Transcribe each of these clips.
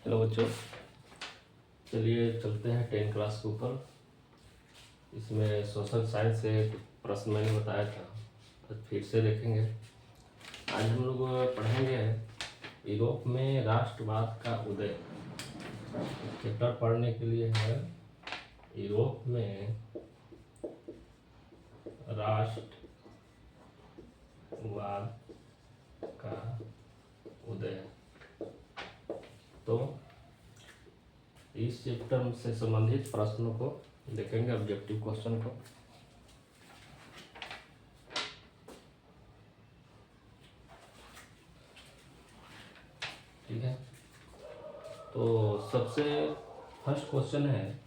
Hello बच्चों, चलिए चलते हैं 10 क्लास के ऊपर। इसमें सोशल साइंस से एक प्रश्न मैंने बताया था, तो फिर से देखेंगे। आज हम लोग पढ़ेंगे यूरोप में राष्ट्रवाद का उदय। चैप्टर पढ़ने के लिए है यूरोप में राष्ट्रवाद का उदय। तो इस चैप्टर से संबंधित प्रश्नों को देखेंगे, ऑब्जेक्टिव क्वेश्चन को। ठीक है, तो सबसे फर्स्ट क्वेश्चन है,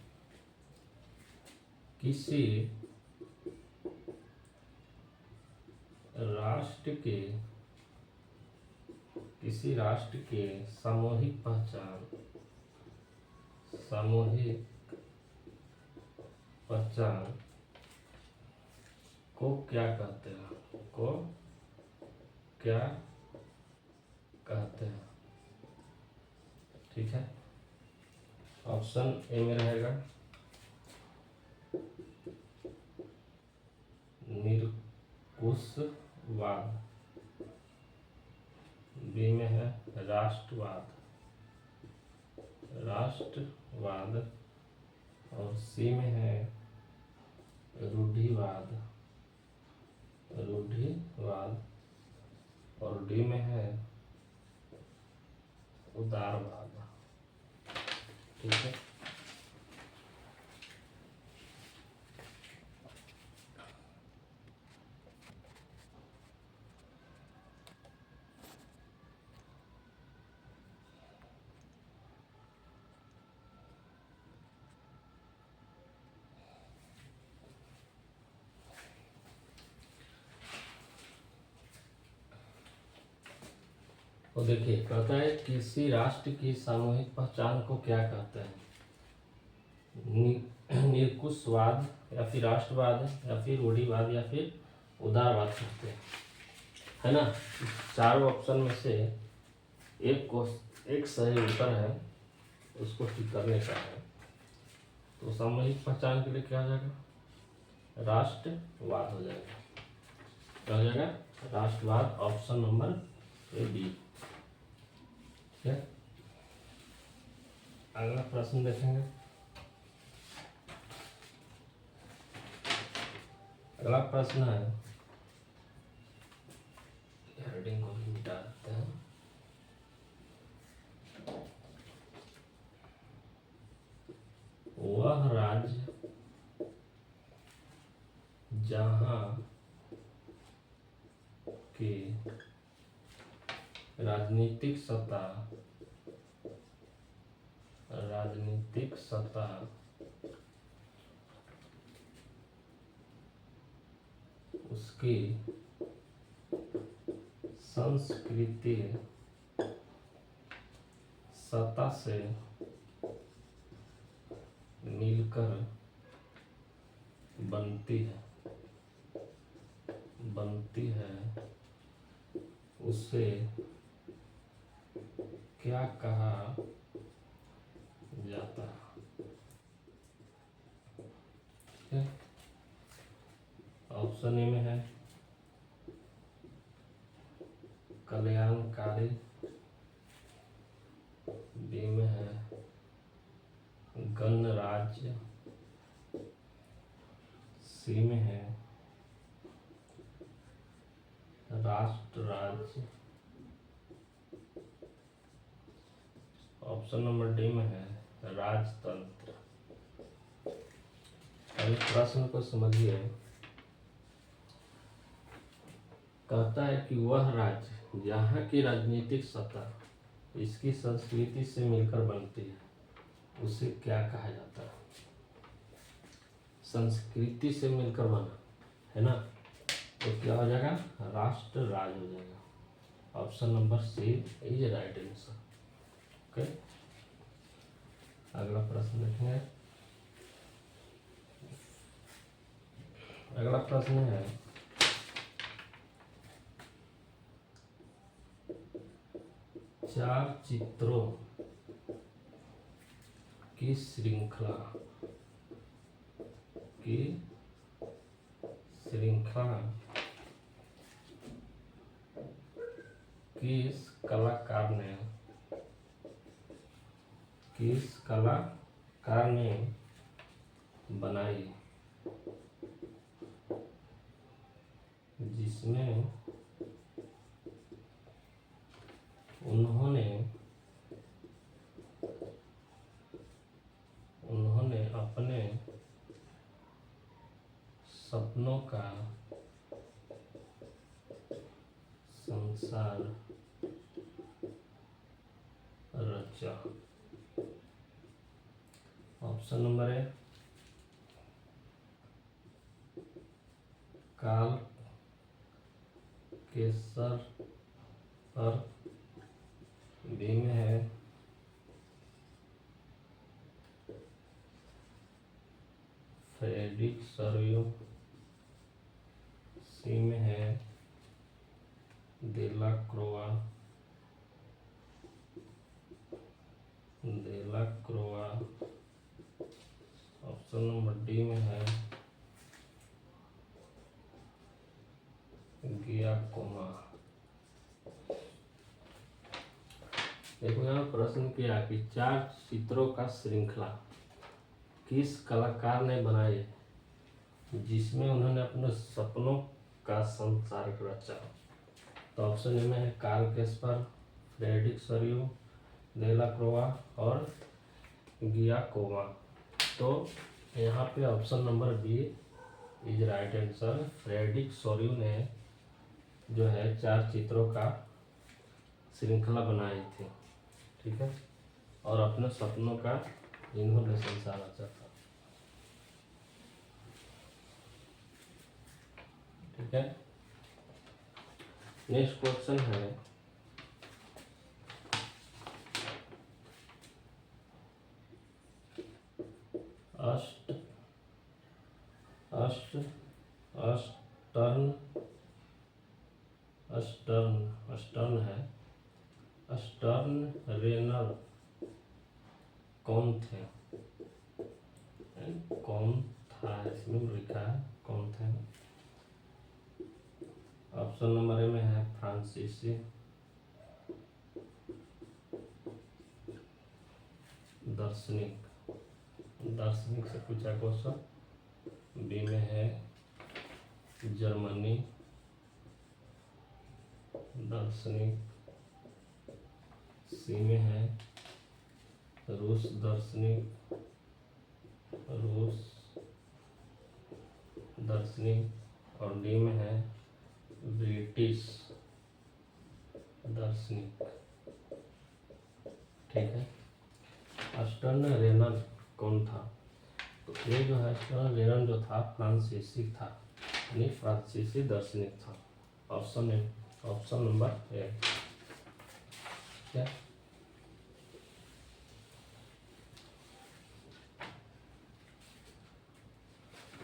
किसी राष्ट्र के सामूहिक पहचान को क्या कहते हैं? ठीक है, ऑप्शन ए में रहेगा निरंकुशवाद, बी में है राष्ट्रवाद, और सी में है रूढ़िवाद, और डी में है उदारवाद। ठीक है, तो देखिए, कहता है किसी राष्ट्र की सामूहिक पहचान को क्या कहते हैं? निरंकुशवाद, या फिर राष्ट्रवाद, या फिर रूढ़िवाद, या फिर उदारवाद कहते हैं, है ना। चारों ऑप्शन में से एक सही उत्तर है, उसको टिक करने का है। तो सामूहिक पहचान के लिए क्या हो जाएगा? राष्ट्रवाद हो जाएगा। क्या हो जाएगा? राष्ट्रवाद, ऑप्शन नंबर ए, बी। ठीक है, अगला प्रश्न देखेंगे। अगला प्रश्न है, हेडिंग को भी मिटा देते हैं। वह राज्य जहां की राजनीतिक सत्ता उसकी संस्कृति सत्ता से मिलकर बनती है, उसे क्या कहा जाता है? ऑप्शन ए में है कल्याणकारी, बी में है गणराज्य, सी में है राष्ट्र राज्य, ऑप्शन नंबर डी में है राजतंत्र। अभी प्रश्न को समझिए। कहता है कि वह राज्य जहाँ की राजनीतिक सत्ता इसकी संस्कृति से मिलकर बनती है, उसे क्या कहा जाता है? संस्कृति से मिलकर बना है ना, तो क्या हो जाएगा? राष्ट्र राज हो जाएगा। Option number C is right answer. Okay, अगला प्रश्न देखेंगे। अगला प्रश्न है, चार चित्रों की श्रृंखला किस कलाकार ने बनाई, जिसमें उन्होंने अपने सपनों का संसार रचा। ऑप्शन नंबर ए काल केसर और बी में है फ्रेडरिक सॉर्यो, सी में है देलाक्रोआ, ऑप्शन नंबर डी में है गियाकोमा। देखो यहाँ प्रश्न किया कि 4 चित्रों का श्रृंखला किस कलाकार ने बनाई, जिसमें उन्होंने अपने सपनों का संसार रचा। तो ऑप्शन ए में है कार्ल केस्पर, फ्रेडरिक सॉर्यो, देलाक्रोआ और गियाकोमा। तो यहाँ पे option number B is right answer. Frederic Sorrieu ने जो है 4 चित्रों का श्रृंखला बनाई थी, ठीक है, और अपने सपनों का इन्होंने संसार रचा था, ठीक है। नेक्स्ट क्वेश्चन है अस्टर्न रेनर कौन थे? कौन था, इसमें लिखा है कौन थे। ऑप्शन नंबर ए में है फ्रांसीसी दार्शनिक से पूछा क्वेश्चन। बी में है जर्मनी दार्शनिक, सी में है रूस दार्शनिक और डी में है ब्रिटिश दार्शनिक, ठीक है। अस्टर्न रेनर कौन था? तो ये जो है अस्टर्न रेनर जो था फ्रांसीसी था, यानी फ्रांसीसी दार्शनिक था। ऑप्शन नंबर ए, क्या।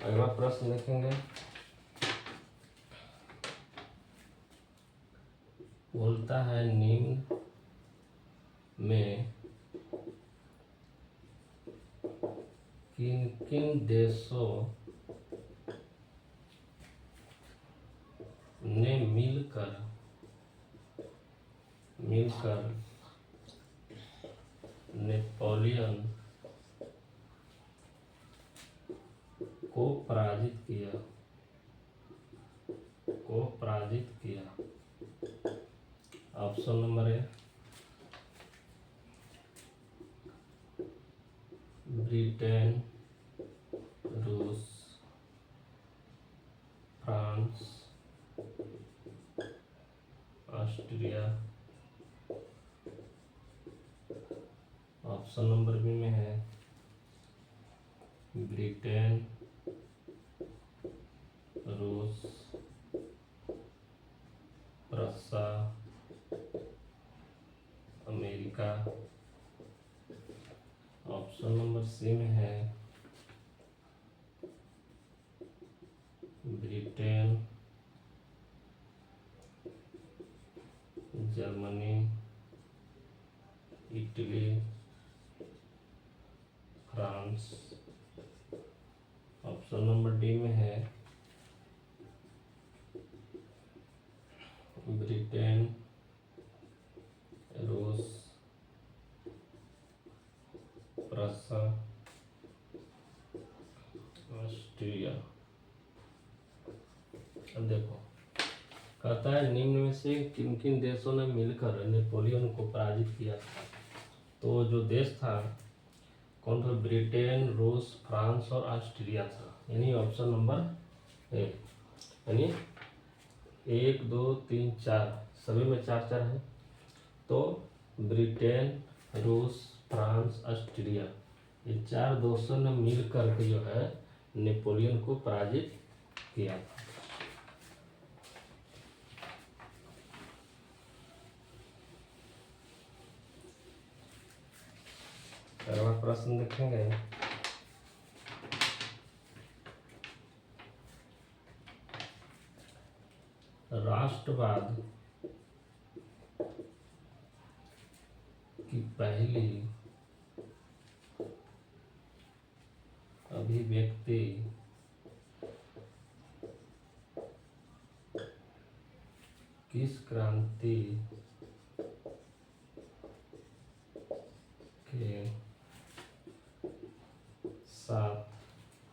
अगला प्रश्न देखेंगे। बोलता है निम्न में किन किन देशों ने मिलकर नेपोलियन को पराजित किया। ऑप्शन नंबर ए ब्रिटेन, रूस, France, Austria. Option number B में है ब्रिटेन, रूस, रसा, अमेरिका। ऑप्शन नंबर सी में है Britain, Germany, Italy France. Option number D में है ब्रिटेन, रूस, प्रसा, ऑस्ट्रिया। अब देखो, कहता है निम्न में से किन किन देशों ने मिलकर नेपोलियन को पराजित किया था। तो जो देश था कौन था? ब्रिटेन, रूस, फ्रांस और ऑस्ट्रिया था। यानी ऑप्शन नंबर ए, यानी 1 2 3 4 सभी में 4 4 है। तो ब्रिटेन, रूस, फ्रांस, ऑस्ट्रिया, ये 4 देशों ने मिल करके जो है नेपोलियन को पराजित किया था। अगला प्रश्न देखेंगे। राष्ट्रवाद की पहली अभिव्यक्ति किस क्रांति के साथ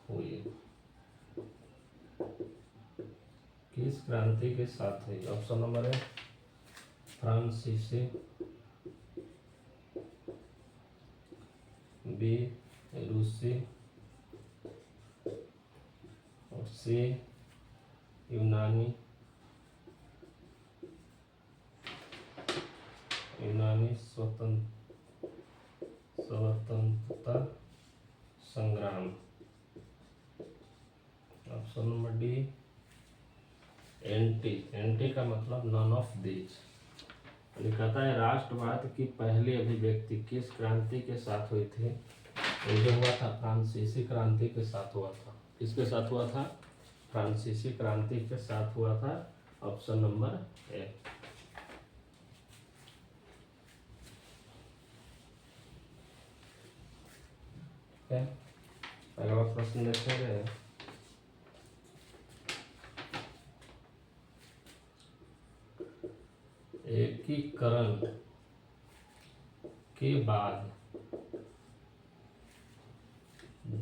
हुई? किस क्रांति के साथ हुई? ऑप्शन नंबर है फ्रांसीसी, बी रूसी, और सी यूनानी स्वतंत्रता संग्राम। Option number D anti. Anti का मतलब नन ऑफ दीज। कहता है राष्ट्रवाद की पहली अभिव्यक्ति किस क्रांति के साथ हुई थी? तो जो हुआ था फ्रांसीसी क्रांति के साथ हुआ था। किसके साथ हुआ था? फ्रांसीसी क्रांति के साथ हुआ था। Option number A. अगला प्रश्न देखेंगे। एकीकरण के बाद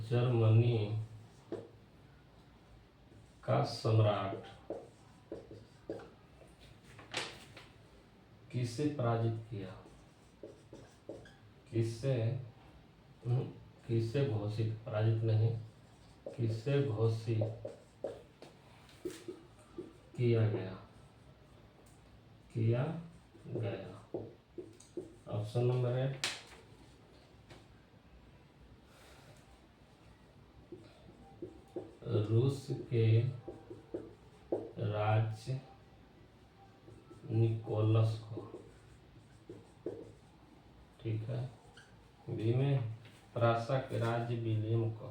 जर्मनी का सम्राट किसे पराजित किया? किसे घोषित, पराजित नहीं, किसे घोषित किया गया? ऑप्शन नंबर है रूस के राज्य निकोलस को, ठीक है। बी में प्रासा के राज्य विलियम को,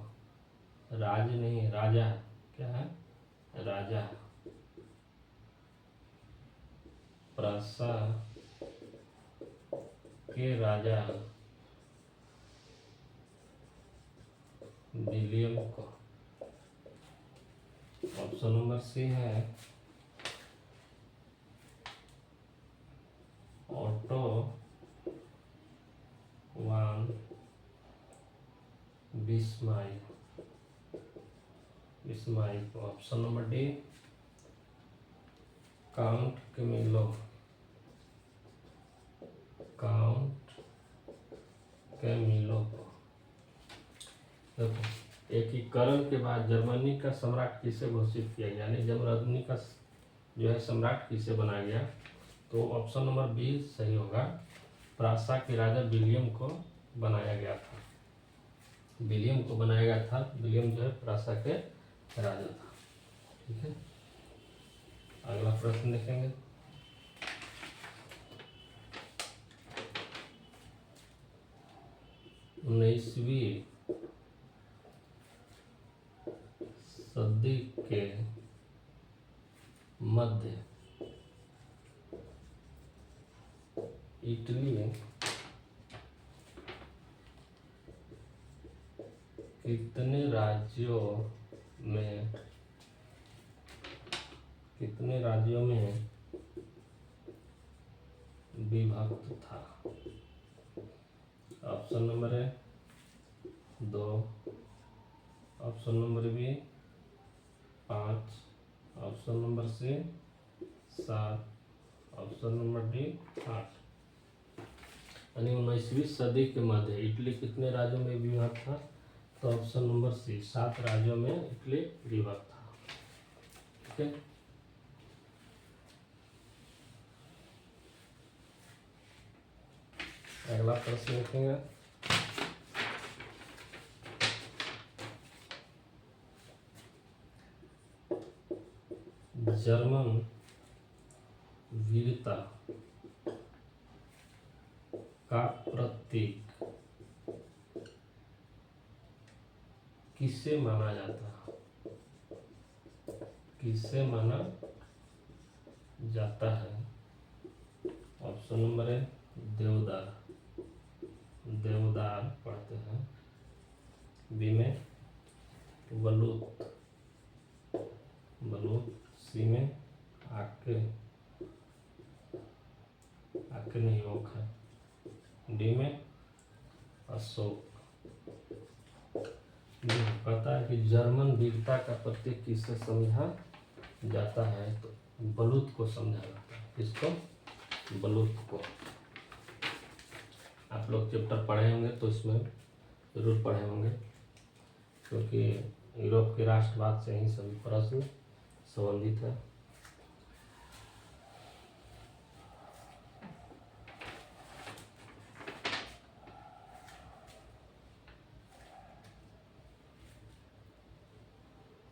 राज्य नहीं राजा, क्या है? राजा। प्रासा के राजा विलियम को। ऑप्शन नंबर सी है Otto von Bismarck. Option number D count Camillo को। देखो, एकीकरण के बाद जर्मनी का सम्राट किसे घोषित किया गया? यानी जर्मनी का जो है सम्राट किसे बनाया गया? तो ऑप्शन नंबर बी सही होगा। प्रासा के राजा विलियम को बनाया गया था। विलियम को बनाया गया था। विलियम जो है प्रासा के राजा था, ठीक है। अगला प्रश्न देखेंगे। उन्नीसवीं सदी के मध्य इटली कितने राज्यों में विभक्त था? Option number A 2, option number B 5, option number C 7, option number D 8। यानी 19वीं सदी के मध्य इटली कितने राज्यों में विभक्त था? तो ऑप्शन नंबर सी 7 राज्यों में इटली विभक्त था। ठीक है, अगला प्रश्न लिखेंगे। जर्मन वीरता का प्रतीक किसे माना जाता है? किसे माना जाता है? ऑप्शन नंबर ए देवदार, देवदार पढ़ते हैं। बी में बलूत, बलूत। सी में आके, आके नहीं ओख है। डी में अशोक। कहता है कि जर्मन वीरता का प्रतीक किससे समझा जाता है? तो बलूत को समझा जाता है। किसको? बलूत को। आप लोग चैप्टर पढ़े होंगे तो इसमें जरूर पढ़े होंगे, क्योंकि यूरोप के राष्ट्रवाद से ही सभी प्रश्न संबंधित है।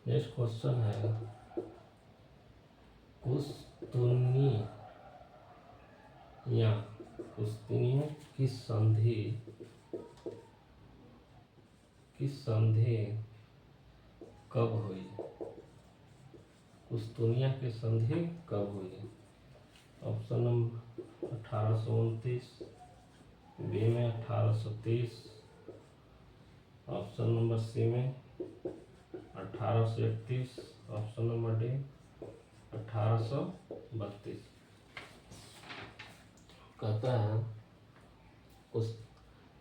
नेक्स्ट क्वेश्चन है, कुस्तुनिया की संधि कब हुई? कुस्तुनिया की संधि कब हुई? ऑप्शन नंबर 1829, बी में 1830, ऑप्शन नंबर सी में 1831, ऑप्शन नंबर डी 1832। कहता है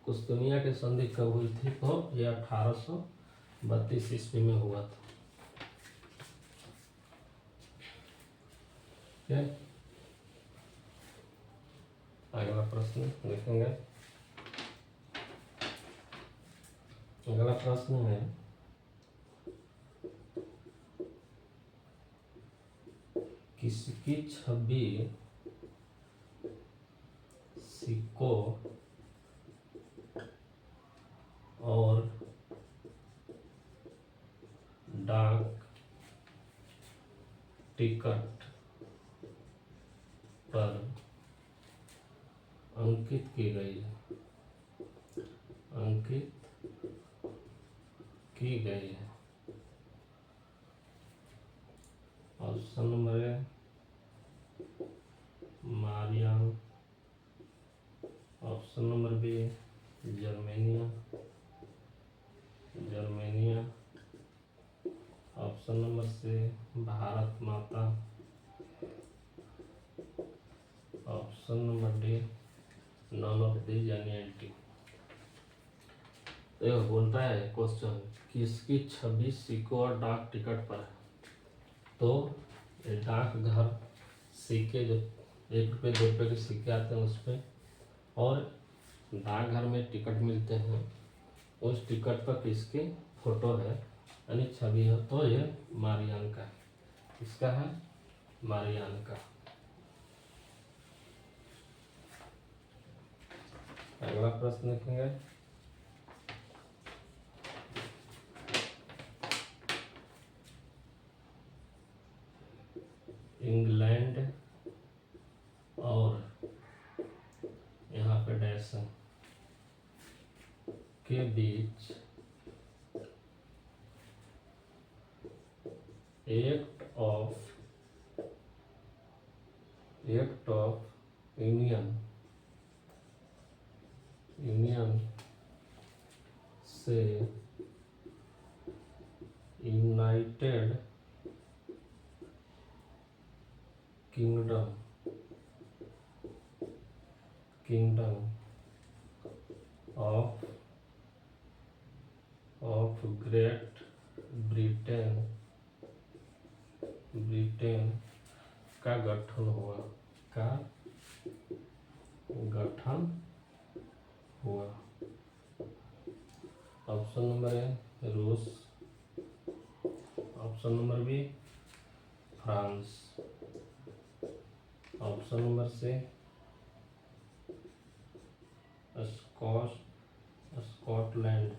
कुस्तुनिया की संधि कब हुई थी? तो ये 1832 ईस्वी में हुआ था। अगला प्रश्न देखेंगे। अगला प्रश्न है, किसकी छवि सिक्कों और डाक टिकट पर अंकित की गई है? अंकित की गई है। Option number A Marianne, option number B Germania, option number C Bharat Mata, option number D none of these यानी एंटी। तो बोलता है क्वेश्चन, किसकी छवि सिक्कों और डाक टिकट पर है? तो डाक घर सिक्के, जो 1 रुपये 2 रुपये के सिक्के आते हैं उस पर, और डाकघर में टिकट मिलते हैं, उस टिकट पर किसकी फोटो है यानी छवि है? तो ये मारियान का है। किसका है? मारियान का। अगला प्रश्न देखेंगे। इंग्लैंड और यहाँ पे डैश के बीच एक्ट ऑफ यूनियन से United Kingdom of Great Britain का गठन हुआ। ऑप्शन नंबर ए रूस, option number B France, option number C Scotland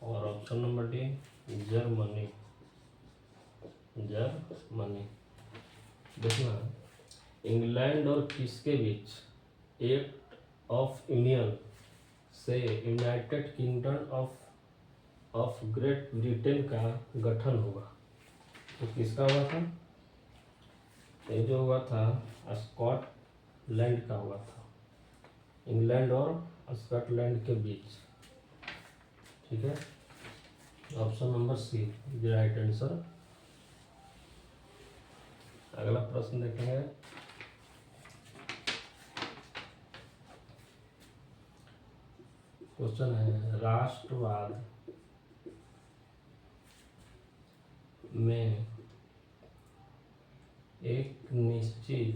और ऑप्शन नंबर डी जर्मनी। देखना, इंग्लैंड और किसके बीच एक्ट ऑफ यूनियन से United Kingdom of Great Britain का गठन हुआ? तो किसका हुआ था? ये जो हुआ था स्कॉटलैंड का हुआ था, इंग्लैंड और स्कॉटलैंड के बीच। ठीक है, option number C is right answer. अगला प्रश्न देखेंगे। क्वेश्चन है, राष्ट्रवाद में एक निश्चित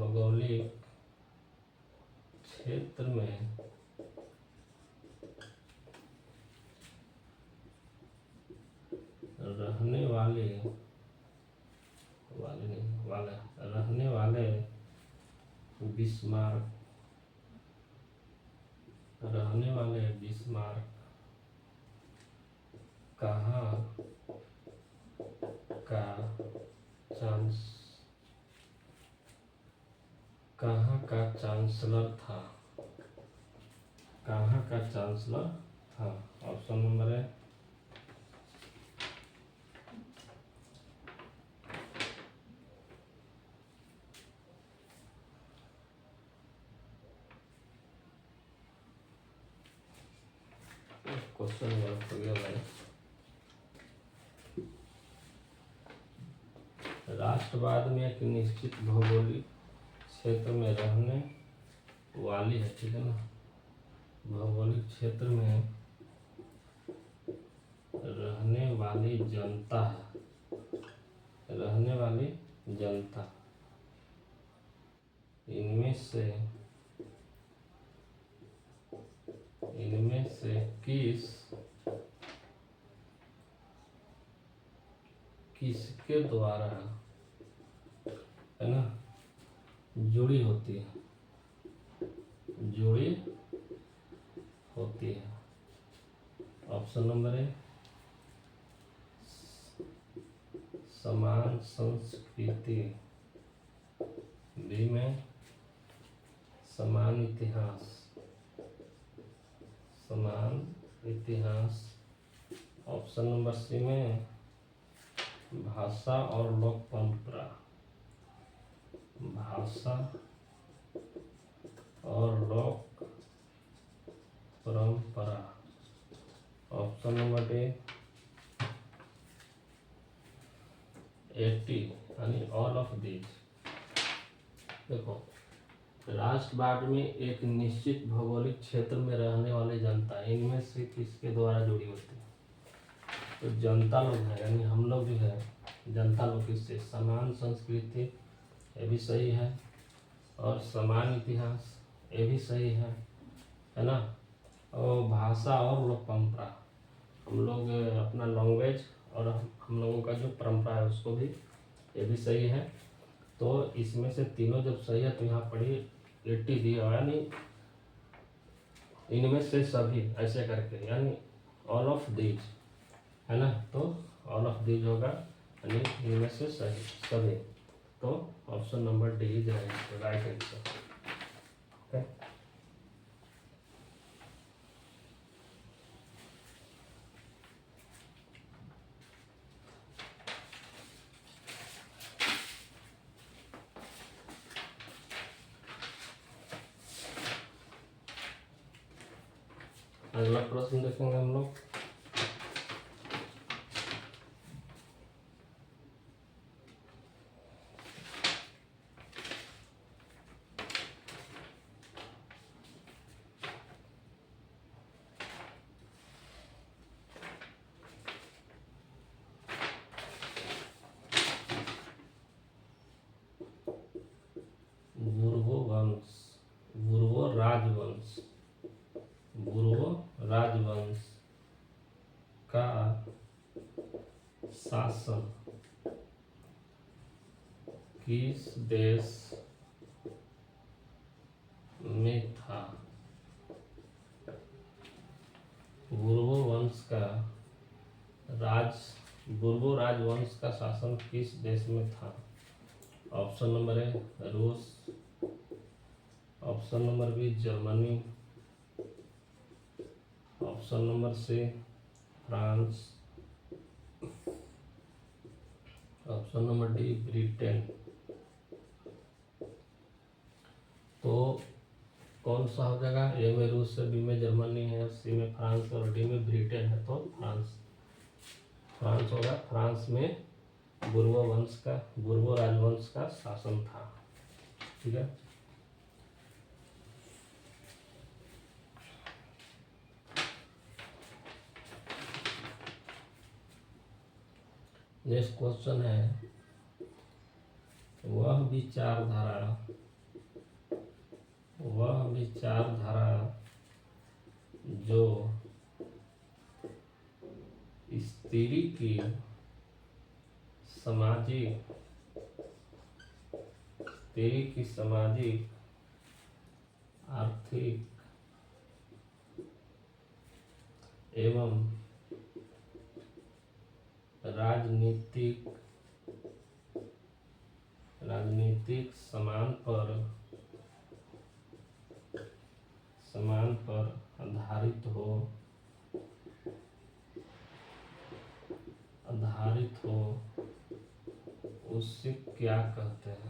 भौगोलिक क्षेत्र में रहने वाले बिस्मार्क कहाँ का चांसलर था? ऑप्शन नंबर है क्वेश्चन गलत हो गया भाई। राष्ट्रवाद में एक निश्चित भौगोलिक क्षेत्र में रहने वाली है, ठीक है ना, भौगोलिक क्षेत्र में रहने वाली जनता इनमें से किसके द्वारा, है ना, जुड़ी होती है। ऑप्शन नंबर है समान संस्कृति, बी में समान इतिहास, ऑप्शन नंबर सी में भाषा और लोक परंपरा, ऑप्शन नंबर डी 80 यानी ऑल ऑफ दीज। देखो, राष्ट्रवाद में एक निश्चित भौगोलिक क्षेत्र में रहने वाली जनता इनमें से किसके द्वारा जुड़ी होती है? तो जनता लोग है, यानी हम लोग जो है जनता लोग किससे, समान संस्कृति, ये भी सही है, और समान इतिहास, ये भी सही है ना, और भाषा और लोक परंपरा, हम लोग अपना लैंग्वेज और हम लोगों का जो परंपरा है उसको भी, ये भी सही है। तो इसमें से तीनों जब सही है तो यहाँ पढ़िए 80 दिया, यानी इनमें से सभी ऐसे करके, यानी ऑल ऑफ दीज, है ना, तो ऑल ऑफ दीज होगा, यानी इनमें से सही सभी। तो option number D is right answer. Okay, अगला प्रश्न देखेंगे हम लोग। बुर्वो राजवंश का शासन किस देश में था? बुर्वो राजवंश का शासन किस देश में था? ऑप्शन नंबर ए रूस, option number B Germany, option number C France, option number D Britain. तो कौन सा हो जाएगा? ए में रूस है, बी में जर्मनी है, सी में फ्रांस और डी में ब्रिटेन है। तो फ्रांस होगा। फ्रांस में बुर्वो राजवंश का शासन था। ठीक है। नेक्स्ट क्वेश्चन है, वह विचारधारा जो स्त्री की सामाजिक, आर्थिक एवं राजनीतिक समान पर आधारित हो उसे क्या कहते हैं?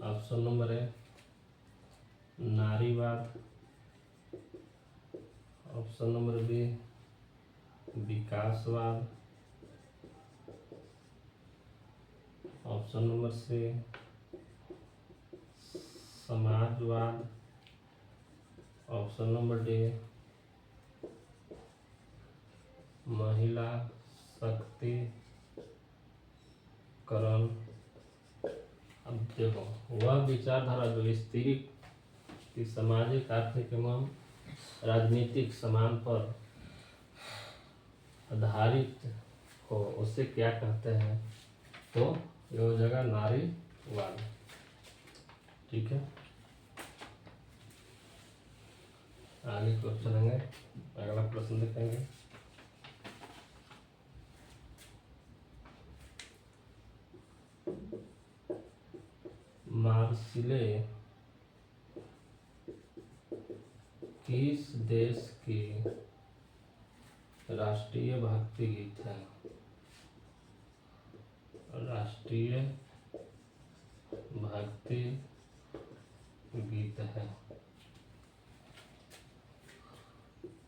ऑप्शन नंबर ए नारीवाद, ऑप्शन नंबर बी विकासवाद, ऑप्शन नंबर सी समाजवाद, ऑप्शन नंबर डी महिला शक्तिकरण। अब देखो, वह विचारधारा जो स्त्री की सामाजिक, आर्थिक एवं राजनीतिक समान पर आधारित हो उसे क्या कहते हैं? तो ये हो जाएगा नारीवाद। ठीक है। आगे क्वेश्चन चलेंगे, अगला प्रश्न देखेंगे। मार्सिले किस देश की राष्ट्रीय भक्ति गीत है? राष्ट्रीय भक्ति गीत है।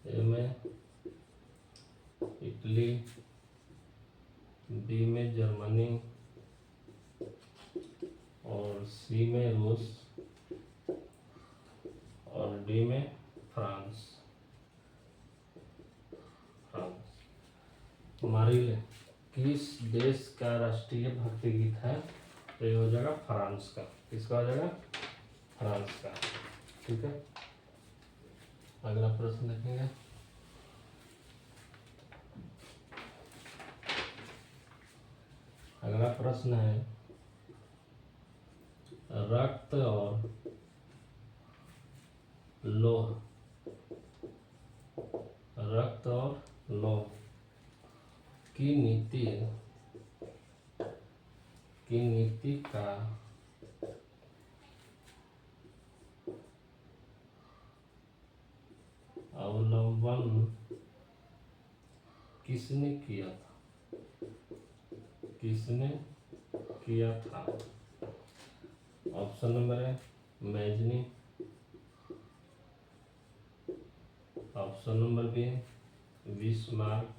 ए में इटली, बी में जर्मनी और सी में रूस और डी में फ्रांस। मारिले किस देश का राष्ट्रीय भक्ति गीत है? तो ये हो जाएगा फ्रांस का। किसका हो जाएगा? फ्रांस का। ठीक है। अगला प्रश्न देखेंगे। अगला प्रश्न है, रक्त और लौह की नीति का अवलंबन किसने किया था? ऑप्शन नंबर है Mazzini. Option number B Bismarck.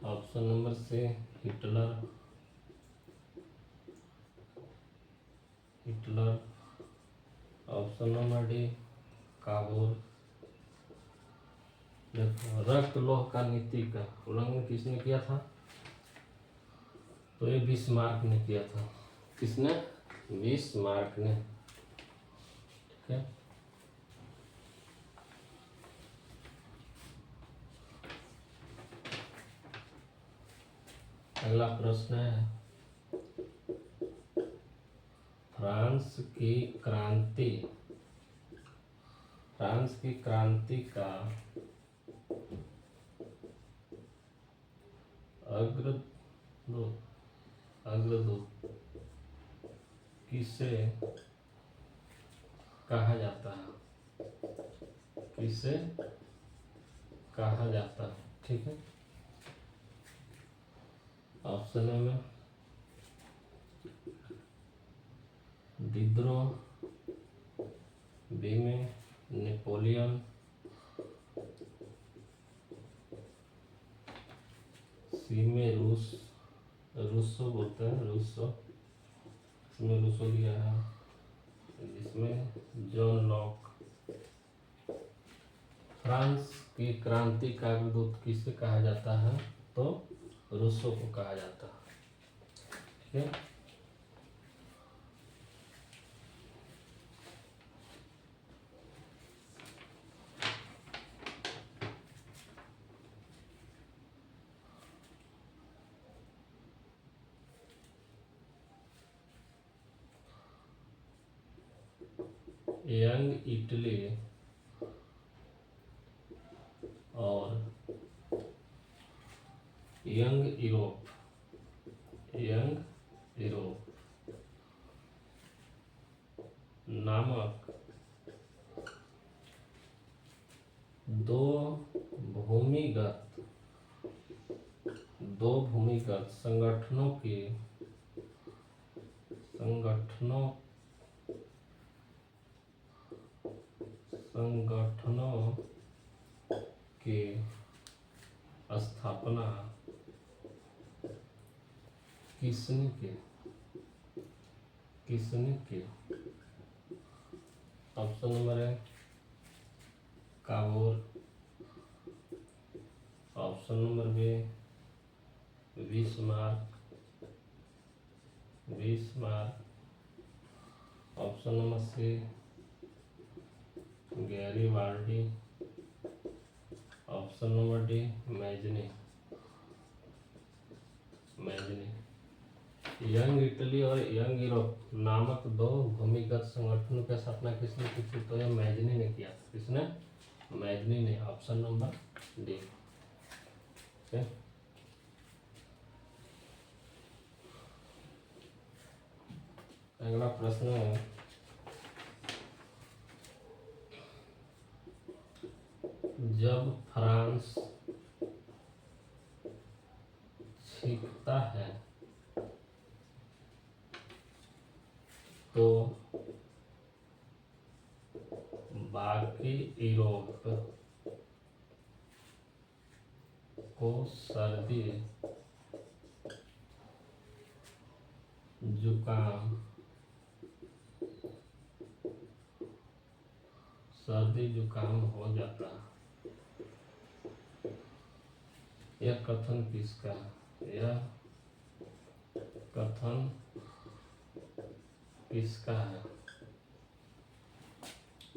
Option number C Hitler. Option number D Cavour. देखो, रक्त लौह का नीति का उल्लंघन किसने किया था? तो ये बिस्मार्क ने किया था। किसने? बिस्मार्क ने। ठीक है। अगला प्रश्न है, फ्रांस की क्रांति का अग्रदूत किसे कहा जाता है? किसे कहा जाता है? ठीक है। ऑप्शन ए में डिद्रो, बी में नेपोलियन, सी में रूसो बोलते हैं, रूसो, इसमें रूसो दिया है, जिसमें जॉन लॉक। फ्रांस की क्रांति का अग्रदूत किसे कहा जाता है? तो रूसो को कहा जाता है। ठीक है। यंग इटली और यंग यूरोप नामक दो भूमिगत संगठनों की स्थापना किसने की? ऑप्शन नंबर है Cavour. Option number B Bismarck. Option number C Garibaldi. Option number D Mazzini. Young Italy और यंग यूरोप नामक दो भूमिगत संगठनों की स्थापना किसने की थी? तो यह मैजनी ने किया। किसने? मैजनी ने। Option number D. अगला प्रश्न है, जब फ्रांस जीतता है तो बाकी यूरोप को सर्दी जुकाम हो जाता है। यह कथन किसका है?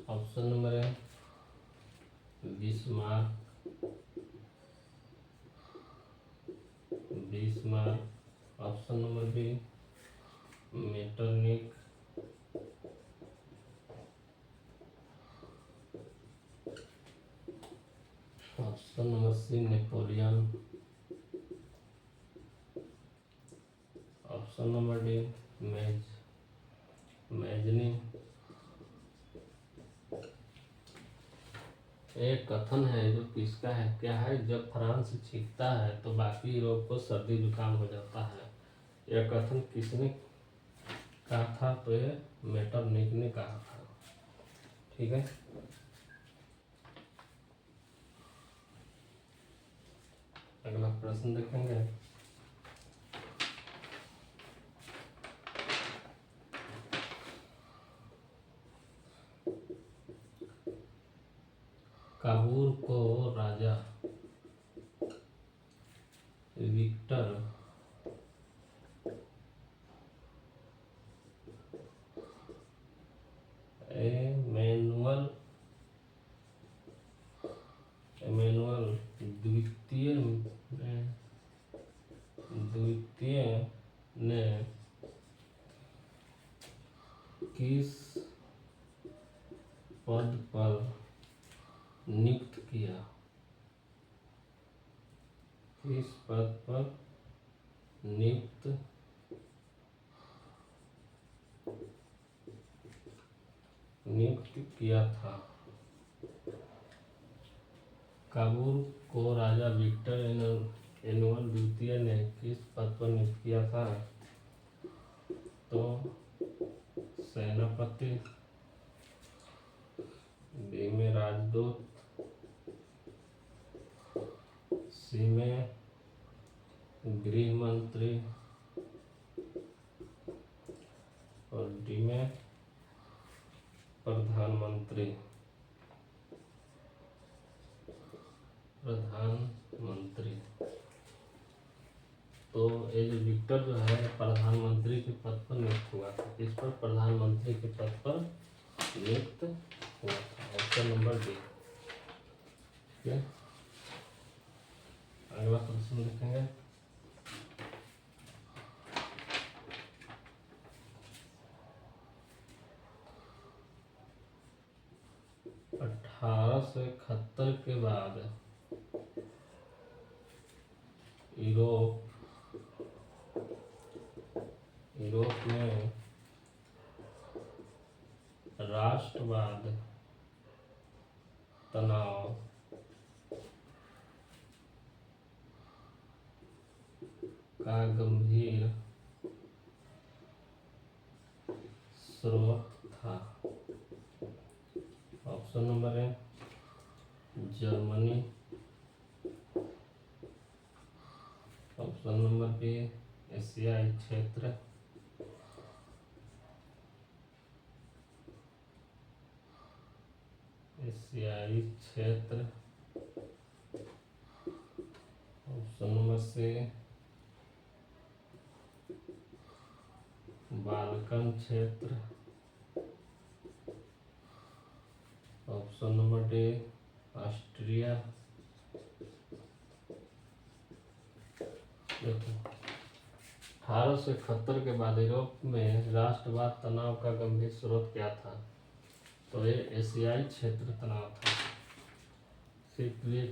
ऑप्शन नंबर है Bismarck. Option number B Metternich. Option number C Napoleon. Option number D Mazzini. एक कथन है जो किसका है? क्या है? जब फ्रांस जीतता है तो बाकी यूरोप को सर्दी जुकाम हो जाता है। यह कथन किसने कहा था, तो ये मेटरनिक ने कहा था। ठीक है, अगला प्रश्न देखेंगे। काबूल को राजा विक्टर एमेनुअल द्वितीय ने किस पद पर नियुक्त किया? किस पद पर नियुक्त किया था? काबूल को राजा विक्टर एनुअल द्वितीय ने किस पद पर नियुक्त किया था? तो सेनापति, बी में राजदूत, सी में गृह मंत्री और डी में प्रधानमंत्री। तो ये जो विक्टर जो है प्रधानमंत्री के पद पर नियुक्त हुआ था। इस पर प्रधानमंत्री के पद पर नियुक्त हुआ था। Option number D. ठीक है, अगला प्रश्न देखेंगे। अठारह सौ इकहत्तर के बाद यूरोप में राष्ट्रवाद तनाव का गंभीर स्रोत था। ऑप्शन नंबर है जर्मनी, ऑप्शन नंबर बी एशियाई क्षेत्र, ऑप्शन नंबर सी बाल्कन क्षेत्र, ऑप्शन नंबर डी ऑस्ट्रिया। देखो, 1871 के बाद यूरोप में राष्ट्रवाद तनाव का गंभीर स्रोत क्या था? तो ये एशियाई क्षेत्र तनाव था। सिर्फ ये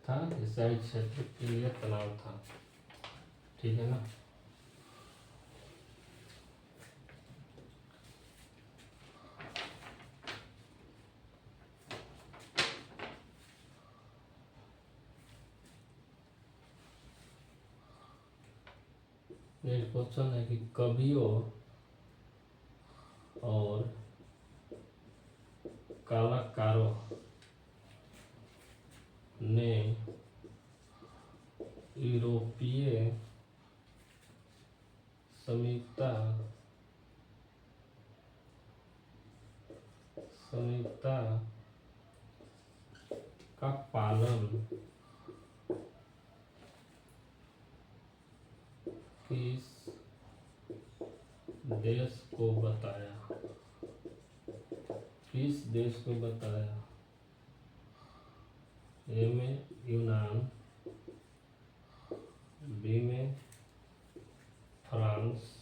था, एशियाई क्षेत्र के लिए तनाव था। ठीक है ना। नेक्स्ट क्वेश्चन है कि कवियों और कलाकारों ने यूरोपीय संहिता का पालन किस देश को बताया? किस देश को बताया? ए में यूनान, बी में फ्रांस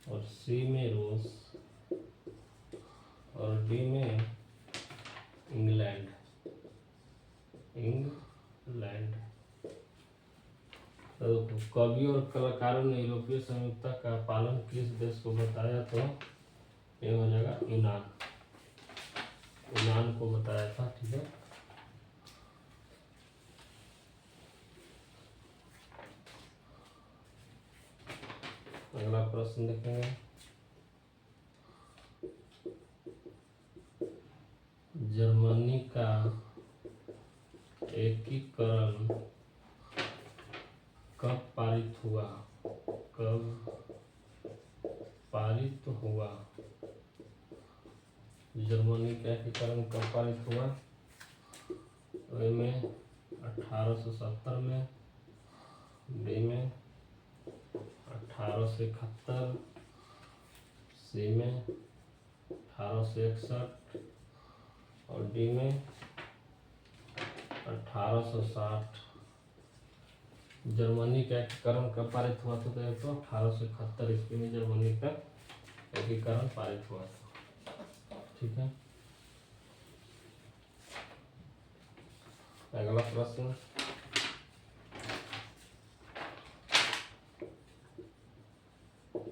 और सी में रूस और डी में इंग्लैंड। तो कवि और कलाकारों ने यूरोपीय संहिता का पालन किस देश को बताया? तो ये हो जाएगा यूनान को बताया था। ठीक है, अगला प्रश्न देखेंगे। जर्मनी का एकीकरण कब पारित हुआ? कब पारित हुआ? जर्मनी का एकीकरण कब पारित हुआ? ए में 1870 में, बी में 1871, सी में 1861 और डी में 1860। जर्मनी का एकीकरण कब पारित हुआ था? तो 1871 ईस्वी में जर्मनी का एकीकरण पारित हुआ था। ठीक है। अगला प्रश्न,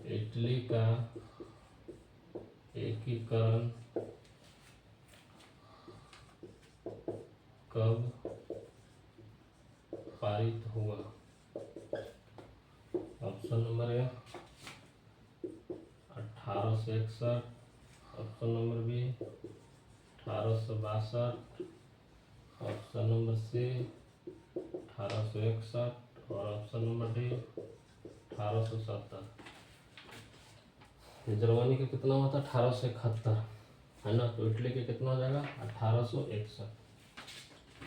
इटली का एकीकरण कब पारित हुआ? Option number A 1861, option number B 1862, option number C 1861 और ऑप्शन नंबर डी 1870। जर्मनी के कितना हुआ था? 1871 है ना, तो इटली के कितना हो जाएगा? 1861।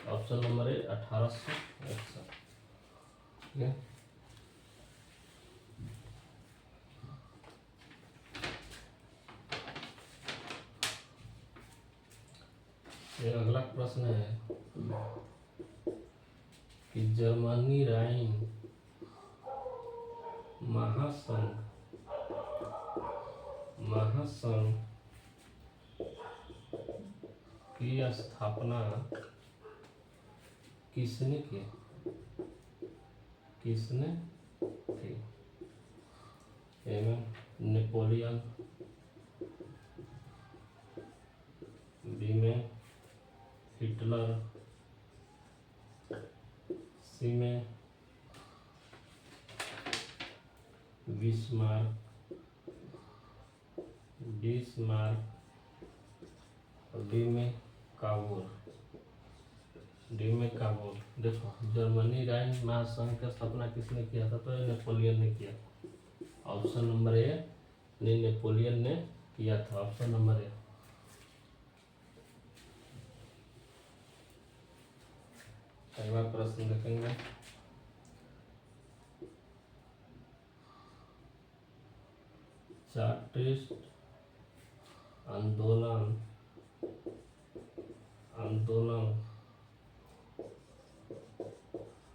Option number A 1861। ठीक है। ये अगला प्रश्न है कि जर्मनी राइन महासंघ की स्थापना किसने की? किसने की? ए में नेपोलियन, बी में हिटलर, सी में बिस्मार्क, और डी में काबुल। देखो, जर्मनी राइन महासंघ की स्थापना किसने किया था? तो ये नेपोलियन ने किया। ऑप्शन नंबर ए नेपोलियन ने किया था। Option number A. अगला प्रश्न देखेंगे। चार्टिस्ट आंदोलन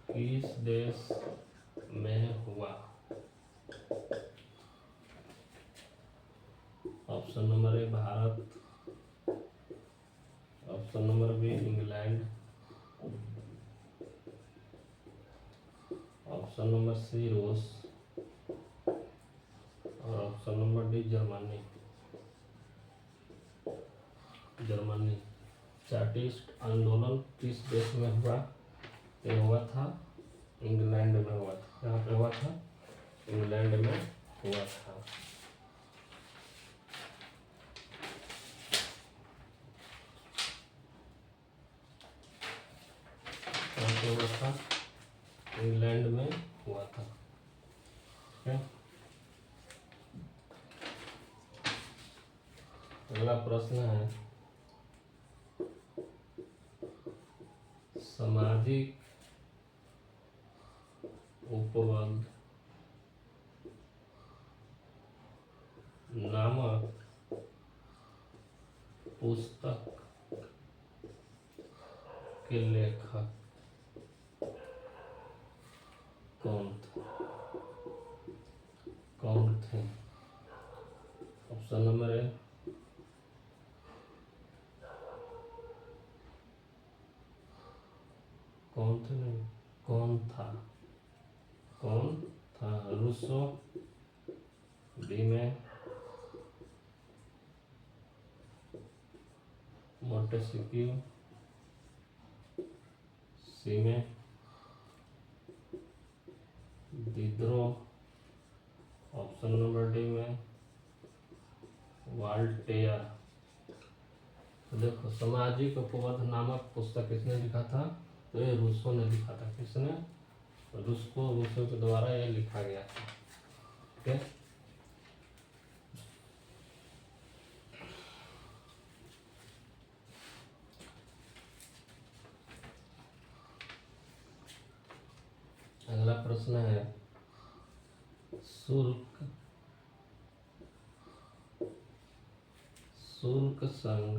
किस देश में हुआ? Option number A Bharat, option number B England, option number C रूस और option number D Germany. Chartist आंदोलन किस देश में हुआ? ये हुआ था इंग्लैंड में हुआ था। कहाँ पे हुआ था? इंग्लैंड में हुआ था। कहाँ पे हुआ था? इंग्लैंड में हुआ था। ठीक है। अगला प्रश्न है सामाजिक उपबोध नामक पुस्तक के लेखक कौन थे? ऑप्शन नंबर ए कौन था रूसो, बी में मोंटेस्क्यू, सी में दिद्रो ऑप्शन नंबर डी में वॉल्टेयर। तो देखो सामाजिक उपबोध नामक पुस्तक किसने लिखा था? तो ये रूसो ने लिखा था। किसने? रूसो के द्वारा यह लिखा गया था। ठीक है। अगला प्रश्न है शुल्क संघ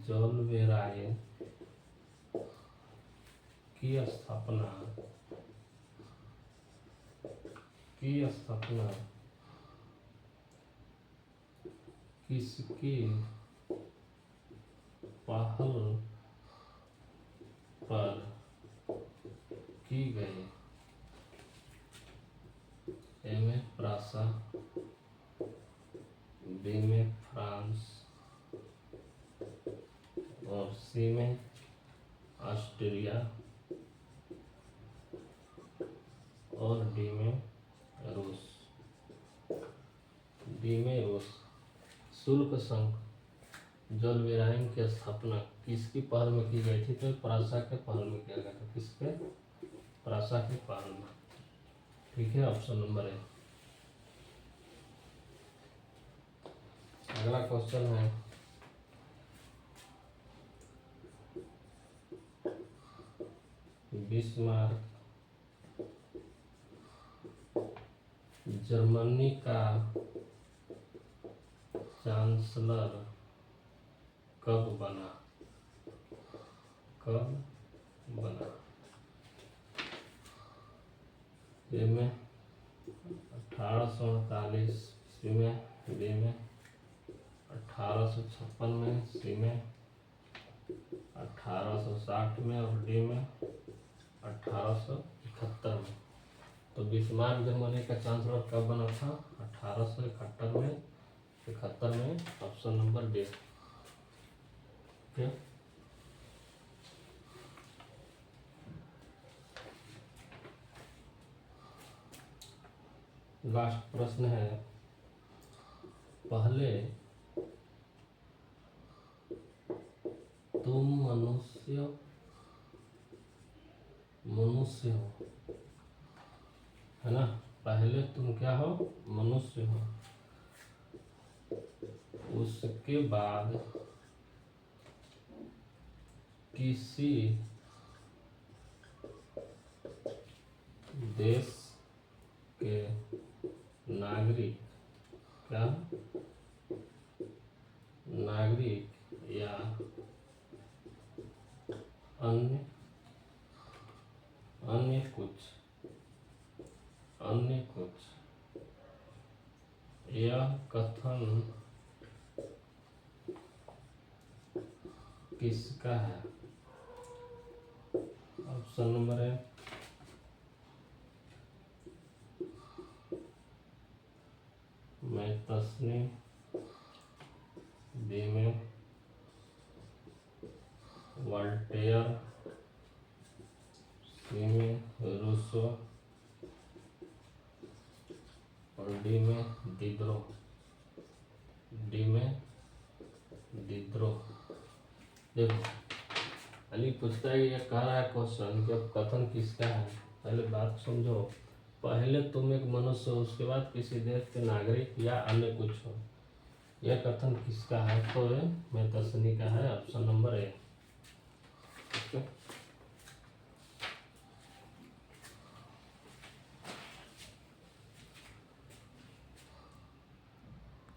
जोलवेराय की स्थापना किसकी पहल पर की गई? ए में प्रासा, बी में फ्रांस और सी में ऑस्ट्रिया और डी में रूस। शुल्क संघ जोलवेराइन की स्थापना किसकी पहल में की गई थी? तो प्रासा के पहल में किया गया था। किसके? प्रासा के पहल में। ठीक है, ऑप्शन नंबर ए। अगला क्वेश्चन है बिस्मार्क जर्मनी का चांसलर कब बना? ए में 1848 ईस्वी में, बी में 1856 में, सी में 1860 में और डी में 1871 में। तो बिस्मार्क जर्मनी का चांसलर कब बना था? 1871 में, 71 में। Option number D. ठीक। लास्ट प्रश्न है पहले तुम मनुष्य हो, है ना? पहले तुम क्या हो? मनुष्य हो। उसके बाद किसी देश के नागरिक या अन्य कुछ यह कथन किसका है? ऑप्शन नंबर है मैथस्नी, बी में वॉल्टेयर, सी में रूसो और डी में दिद्रो। देखो अली पूछता है, ये कह रहा है क्वेश्चन कि अब कथन किसका है। पहले बात समझो, पहले तुम एक मनुष्य हो, उसके बाद किसी देश के नागरिक या अन्य कुछ हो। यह कथन किसका है? तो मैथस्नी का है। ऑप्शन नंबर ए।